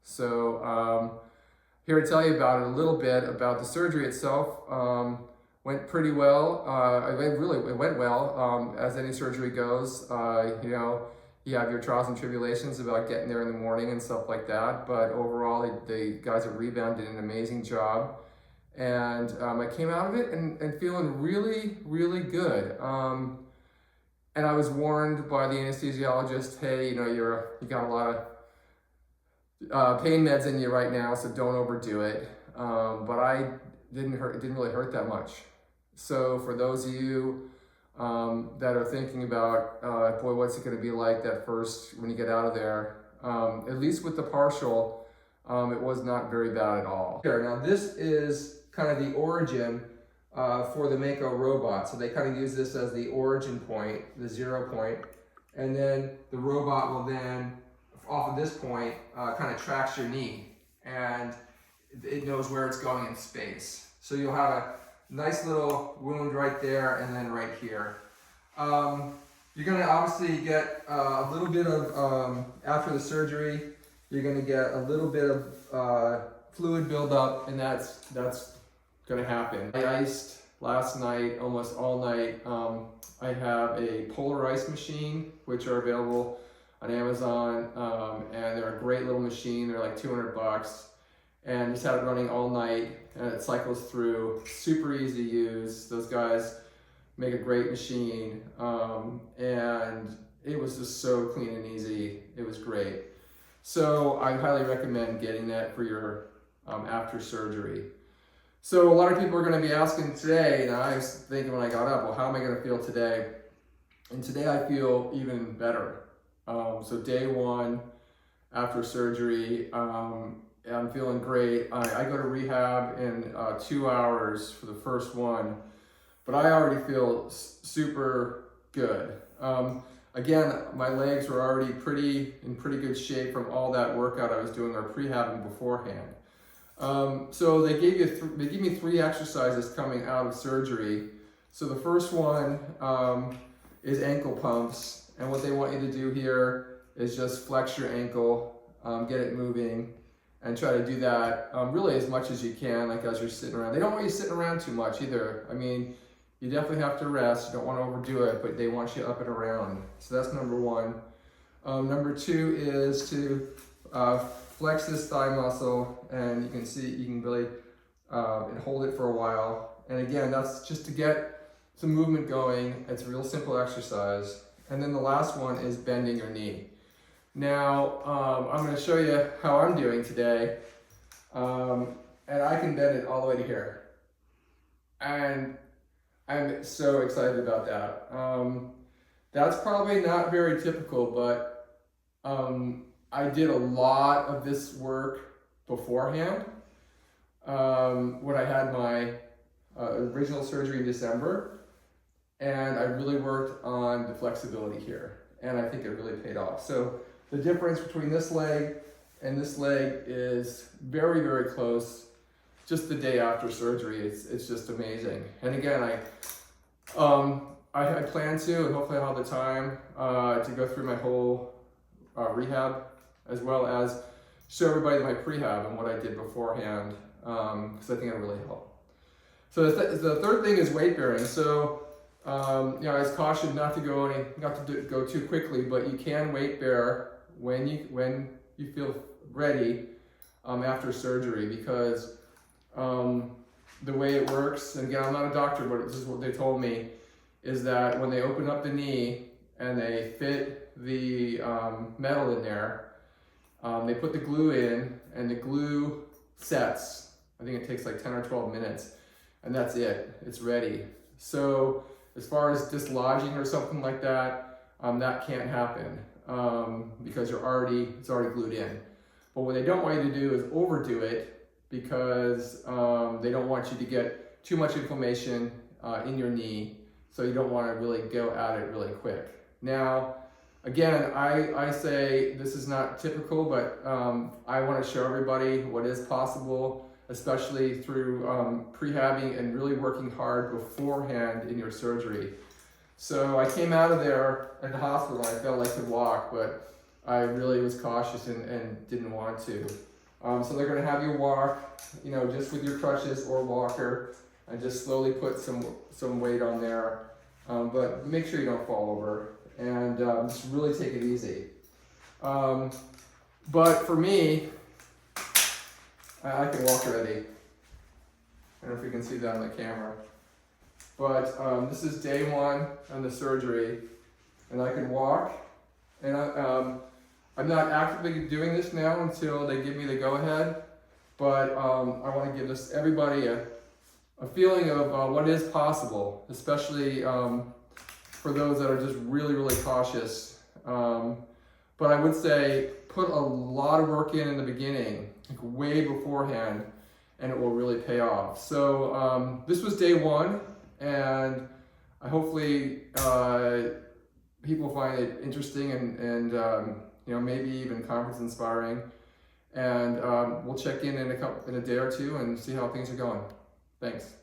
So here to tell you about it a little bit about the surgery itself. Went pretty well. It went well, as any surgery goes. You have your trials and tribulations about getting there in the morning and stuff like that. But overall, the guys at Rebound did an amazing job. And I came out of it and feeling really, really good. And I was warned by the anesthesiologist, hey, you got a lot of pain meds in you right now, so don't overdo it. But it didn't really hurt that much. So for those of you that are thinking about, boy, what's it going to be like that first when you get out of there? At least with the partial, it was not very bad at all. Here, now this is kind of the origin for the Mako robot. So they kind of use this as the origin point, the 0 point, and then the robot will then, off of this point, kind of tracks your knee, and it knows where it's going in space. So you'll have a nice little wound right there and then right here. You're going to obviously get a little bit of, after the surgery, you're going to get a little bit of fluid buildup, and that's going to happen. I iced last night, almost all night. I have a Polar Ice machine, which are available on Amazon, and they're a great little machine. They're like $200. And just had it running all night, and it cycles through. Super easy to use. Those guys make a great machine, and it was just so clean and easy. It was great. So I highly recommend getting that for your after surgery. So a lot of people are going to be asking today, and I was thinking when I got up, well, how am I going to feel today? And today I feel even better. So day one after surgery, I'm feeling great. I go to rehab in 2 hours for the first one, but I already feel super good. Again, my legs were already in pretty good shape from all that workout I was doing or prehabbing beforehand. So they gave me 3 exercises coming out of surgery. So the first one is ankle pumps, and what they want you to do here is just flex your ankle, get it moving, and try to do that really as much as you can, like as you're sitting around. They don't want you sitting around too much either. I mean, you definitely have to rest. You don't want to overdo it, but they want you up and around. So that's number one. Number 2 is to flex this thigh muscle, and you can really and hold it for a while. And again, that's just to get some movement going. It's a real simple exercise. And then the last one is bending your knee. Now, I'm going to show you how I'm doing today, and I can bend it all the way to here. And I'm so excited about that. That's probably not very typical, but I did a lot of this work beforehand. When I had my original surgery in December, and I really worked on the flexibility here, and I think it really paid off. So the difference between this leg and this leg is very, very close. Just the day after surgery, it's just amazing. And again, I plan to, and hopefully I'll have the time to go through my whole rehab, as well as show everybody my prehab and what I did beforehand, because I think it'll really help. So the third thing is weight bearing. So I was cautioned not to go too quickly, but you can weight bear when you feel ready after surgery, because the way it works, and again, I'm not a doctor, but this is what they told me, is that when they open up the knee and they fit the metal in there, they put the glue in, and the glue sets. I think it takes like 10 or 12 minutes, and that's it. It's ready. So as far as dislodging or something like that, that can't happen because it's already glued in. But what they don't want you to do is overdo it, because they don't want you to get too much inflammation in your knee, so you don't want to really go at it really quick. Now, again, I say this is not typical, but I want to show everybody what is possible, especially through prehabbing and really working hard beforehand in your surgery. So I came out of there at the hospital, and I felt like I could walk, but I really was cautious and didn't want to. So they're going to have you walk, you know, just with your crutches or walker, and just slowly put some weight on there. But make sure you don't fall over, and just really take it easy. But for me, I can walk already. I don't know if you can see that on the camera. But this is day 1 on the surgery, and I can walk. And I'm not actively doing this now until they give me the go-ahead, but I want to give everybody a feeling of what is possible, especially for those that are just really, really cautious. But I would say put a lot of work in the beginning, like way beforehand, and it will really pay off. So this was day 1, and hopefully people find it interesting and you know, maybe even conference inspiring. And we'll check in a day or two and see how things are going. Thanks.